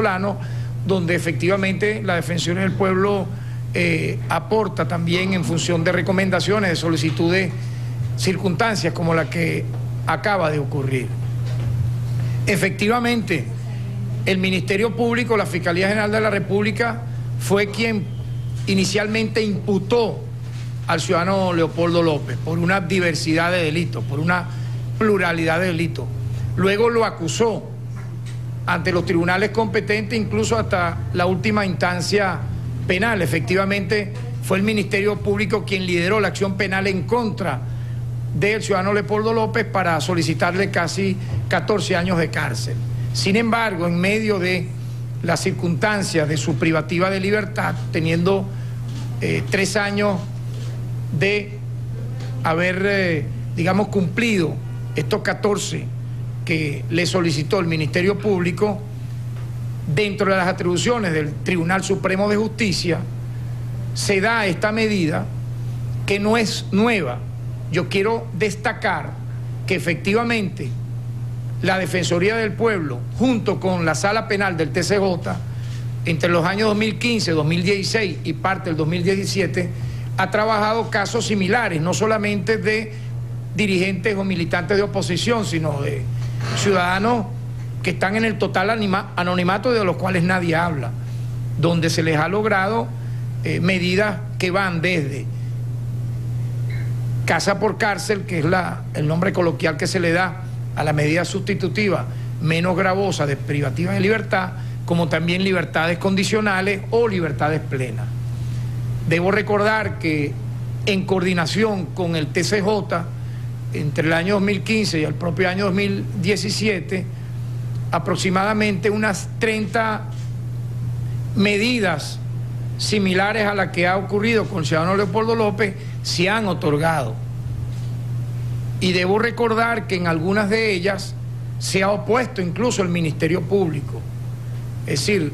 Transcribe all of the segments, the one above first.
venezolano, donde efectivamente la Defensoría del Pueblo aporta también en función de recomendaciones, de solicitudes, circunstancias como la que acaba de ocurrir. Efectivamente, el Ministerio Público, la Fiscalía General de la República, fue quien inicialmente imputó al ciudadano Leopoldo López por una diversidad de delitos, por una pluralidad de delitos. Luego lo acusó ante los tribunales competentes, incluso hasta la última instancia penal. Efectivamente, fue el Ministerio Público quien lideró la acción penal en contra del ciudadano Leopoldo López para solicitarle casi 14 años de cárcel. Sin embargo, en medio de las circunstancias de su privativa de libertad, teniendo 3 años de haber, digamos, cumplido estos 14 que le solicitó el Ministerio Público, dentro de las atribuciones del Tribunal Supremo de Justicia, se da esta medida que no es nueva. Yo quiero destacar que efectivamente la Defensoría del Pueblo, junto con la Sala Penal del TCJ, entre los años 2015, 2016 y parte del 2017, ha trabajado casos similares, no solamente de dirigentes o militantes de oposición, sino de ciudadanos que están en el total anonimato, de los cuales nadie habla, donde se les ha logrado medidas que van desde casa por cárcel, que es el nombre coloquial que se le da a la medida sustitutiva menos gravosa de privativa de libertad, como también libertades condicionales o libertades plenas. Debo recordar que en coordinación con el TCJ, entre el año 2015 y el propio año 2017, aproximadamente unas 30 medidas similares a la que ha ocurrido con el ciudadano Leopoldo López se han otorgado. Y debo recordar que en algunas de ellas se ha opuesto incluso el Ministerio Público. Es decir,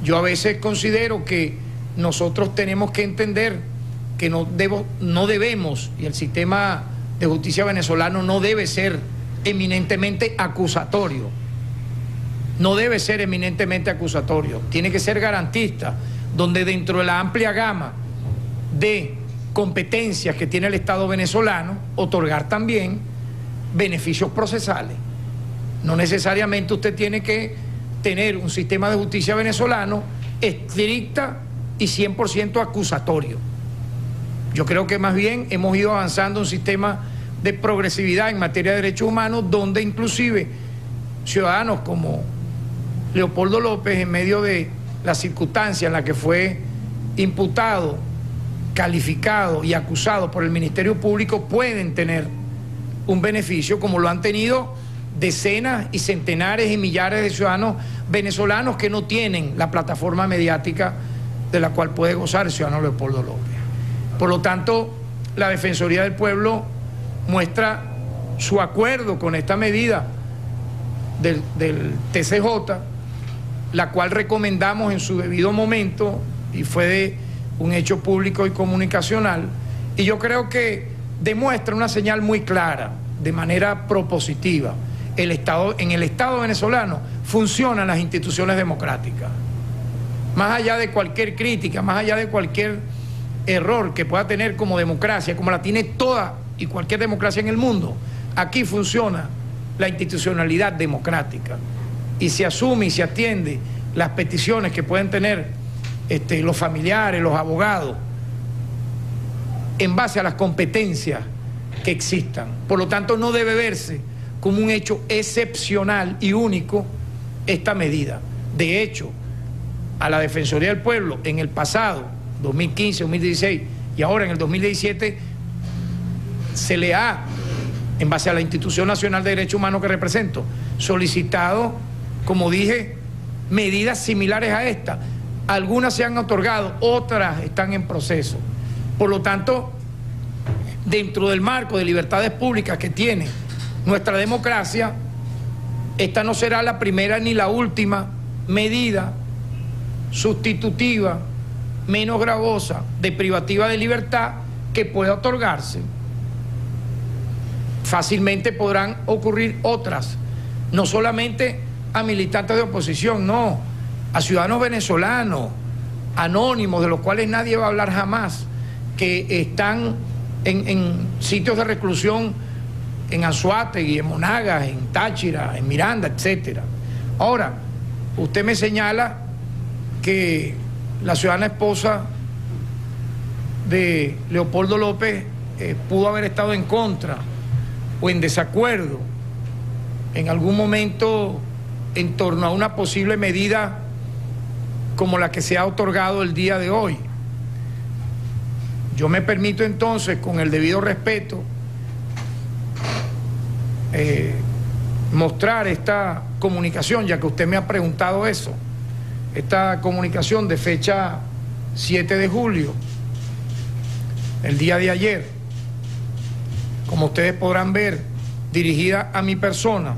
yo a veces considero que nosotros tenemos que entender que no debemos, y el sistema de justicia venezolano no debe ser eminentemente acusatorio. No debe ser eminentemente acusatorio, tiene que ser garantista, donde dentro de la amplia gama de competencias que tiene el Estado venezolano, otorgar también beneficios procesales. No necesariamente usted tiene que tener un sistema de justicia venezolano estricta y 100% acusatorio. Yo creo que más bien hemos ido avanzando un sistema de progresividad en materia de derechos humanos, donde inclusive ciudadanos como Leopoldo López, en medio de la circunstancia en la que fue imputado, calificado y acusado por el Ministerio Público, pueden tener un beneficio, como lo han tenido decenas y centenares y millares de ciudadanos venezolanos que no tienen la plataforma mediática de la cual puede gozar el ciudadano Leopoldo López. Por lo tanto, la Defensoría del Pueblo muestra su acuerdo con esta medida del TCJ, la cual recomendamos en su debido momento y fue de un hecho público y comunicacional, y yo creo que demuestra una señal muy clara, de manera propositiva. En el Estado venezolano funcionan las instituciones democráticas. Más allá de cualquier crítica, más allá de cualquier error que pueda tener como democracia, como la tiene toda y cualquier democracia en el mundo, aquí funciona la institucionalidad democrática y se asume y se atiende las peticiones que pueden tener los familiares, los abogados, en base a las competencias que existan. Por lo tanto, no debe verse como un hecho excepcional y único esta medida. De hecho, a la Defensoría del Pueblo en el pasado, 2015, 2016 y ahora en el 2017, se le ha, en base a la Institución Nacional de Derechos Humanos que represento, solicitado, como dije, medidas similares a esta. Algunas se han otorgado, otras están en proceso. Por lo tanto, dentro del marco de libertades públicas que tiene nuestra democracia, esta no será la primera ni la última medida sustitutiva, menos gravosa, de privativa de libertad que pueda otorgarse. Fácilmente podrán ocurrir otras, no solamente a militantes de oposición, no. a ciudadanos venezolanos, anónimos, de los cuales nadie va a hablar jamás, que están en sitios de reclusión en Anzoátegui, en Monagas, en Táchira, en Miranda, etcétera. Ahora, usted me señala que la ciudadana esposa de Leopoldo López pudo haber estado en contra o en desacuerdo en algún momento en torno a una posible medida como la que se ha otorgado el día de hoy. Yo me permito entonces, con el debido respeto, mostrar esta comunicación, ya que usted me ha preguntado eso, esta comunicación de fecha 7 de julio, el día de ayer, como ustedes podrán ver, dirigida a mi persona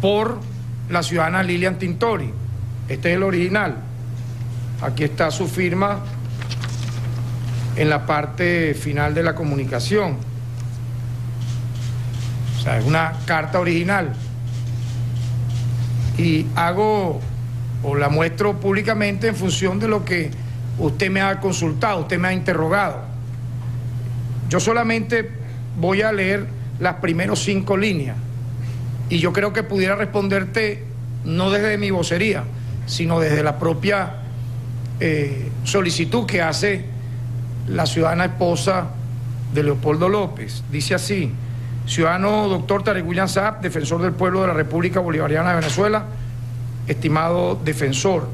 por la ciudadana Lilian Tintori. Este es el original. Aquí está su firma en la parte final de la comunicación. O sea, es una carta original. Y hago o la muestro públicamente en función de lo que usted me ha consultado, usted me ha interrogado. Yo solamente voy a leer las primeras 5 líneas y yo creo que pudiera responderte no desde mi vocería, sino desde la propia solicitud que hace la ciudadana esposa de Leopoldo López. Dice así: ciudadano doctor Tarek William Saab, defensor del pueblo de la República Bolivariana de Venezuela, estimado defensor,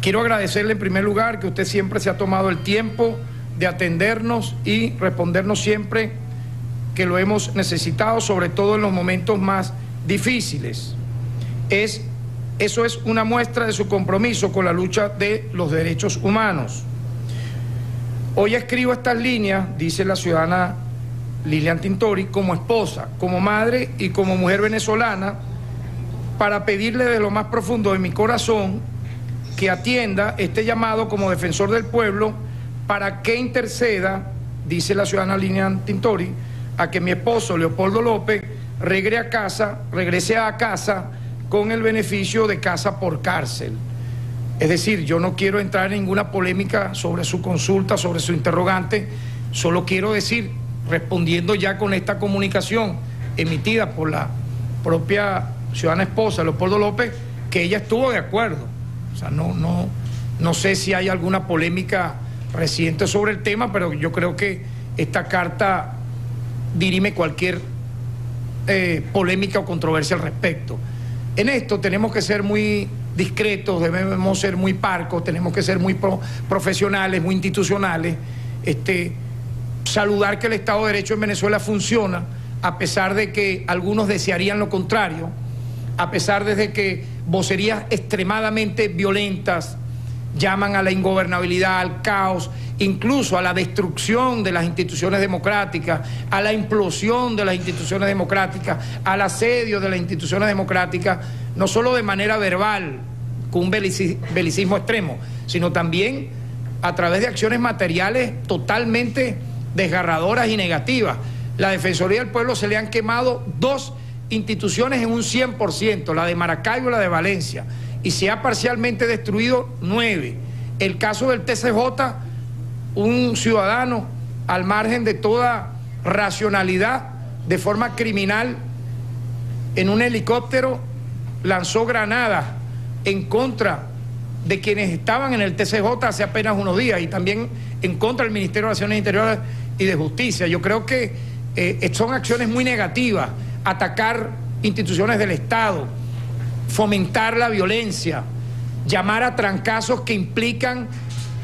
quiero agradecerle en primer lugar que usted siempre se ha tomado el tiempo de atendernos y respondernos siempre que lo hemos necesitado, sobre todo en los momentos más difíciles. Eso es una muestra de su compromiso con la lucha de los derechos humanos. Hoy escribo estas líneas, dice la ciudadana Lilian Tintori, como esposa, como madre y como mujer venezolana, para pedirle de lo más profundo de mi corazón que atienda este llamado como defensor del pueblo, para que interceda, dice la ciudadana Lilian Tintori, a que mi esposo Leopoldo López regrese a casa con el beneficio de casa por cárcel. Es decir, yo no quiero entrar en ninguna polémica sobre su consulta, sobre su interrogante, solo quiero decir, respondiendo ya con esta comunicación emitida por la propia ciudadana esposa Leopoldo López, que ella estuvo de acuerdo. O sea, no sé si hay alguna polémica reciente sobre el tema, pero yo creo que esta carta dirime cualquier polémica o controversia al respecto. En esto tenemos que ser muy discretos, debemos ser muy parcos, tenemos que ser muy profesionales, muy institucionales, saludar que el Estado de Derecho en Venezuela funciona, a pesar de que algunos desearían lo contrario, a pesar de que vocerías extremadamente violentas llaman a la ingobernabilidad, al caos, incluso a la destrucción de las instituciones democráticas, a la implosión de las instituciones democráticas, al asedio de las instituciones democráticas, no solo de manera verbal, con un belicismo extremo, sino también a través de acciones materiales totalmente desgarradoras y negativas. La Defensoría del Pueblo se le han quemado 2 instituciones en un 100%, la de Maracaibo y la de Valencia, y se ha parcialmente destruido 9. El caso del TCJ, un ciudadano al margen de toda racionalidad, de forma criminal, en un helicóptero lanzó granadas en contra de quienes estaban en el TCJ hace apenas unos días, y también en contra del Ministerio de Relaciones Interiores y de Justicia. Yo creo que son acciones muy negativas, atacar instituciones del Estado, fomentar la violencia, llamar a trancazos que implican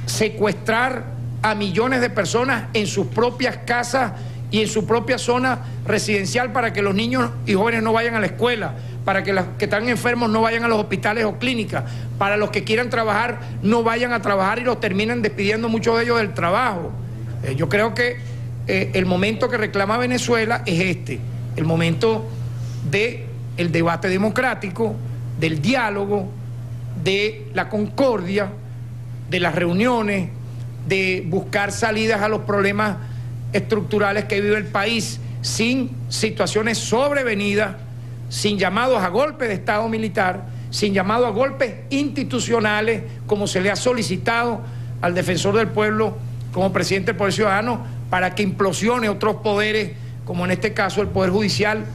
secuestrar a millones de personas en sus propias casas y en su propia zona residencial, para que los niños y jóvenes no vayan a la escuela, para que los que están enfermos no vayan a los hospitales o clínicas, para los que quieran trabajar no vayan a trabajar y los terminan despidiendo muchos de ellos del trabajo. Yo creo que el momento que reclama Venezuela es el momento del debate democrático, del diálogo, de la concordia, de las reuniones, de buscar salidas a los problemas estructurales que vive el país, sin situaciones sobrevenidas, sin llamados a golpe de Estado militar, sin llamado a golpes institucionales, como se le ha solicitado al defensor del pueblo como presidente del Poder Ciudadano, para que implosione otros poderes, como en este caso el Poder Judicial,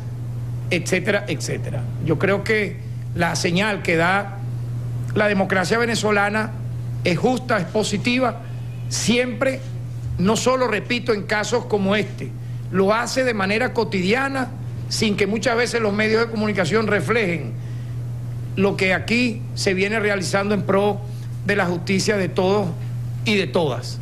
etcétera, etcétera. Yo creo que la señal que da la democracia venezolana es justa, es positiva, siempre, no solo, repito, en casos como este, lo hace de manera cotidiana, sin que muchas veces los medios de comunicación reflejen lo que aquí se viene realizando en pro de la justicia de todos y de todas.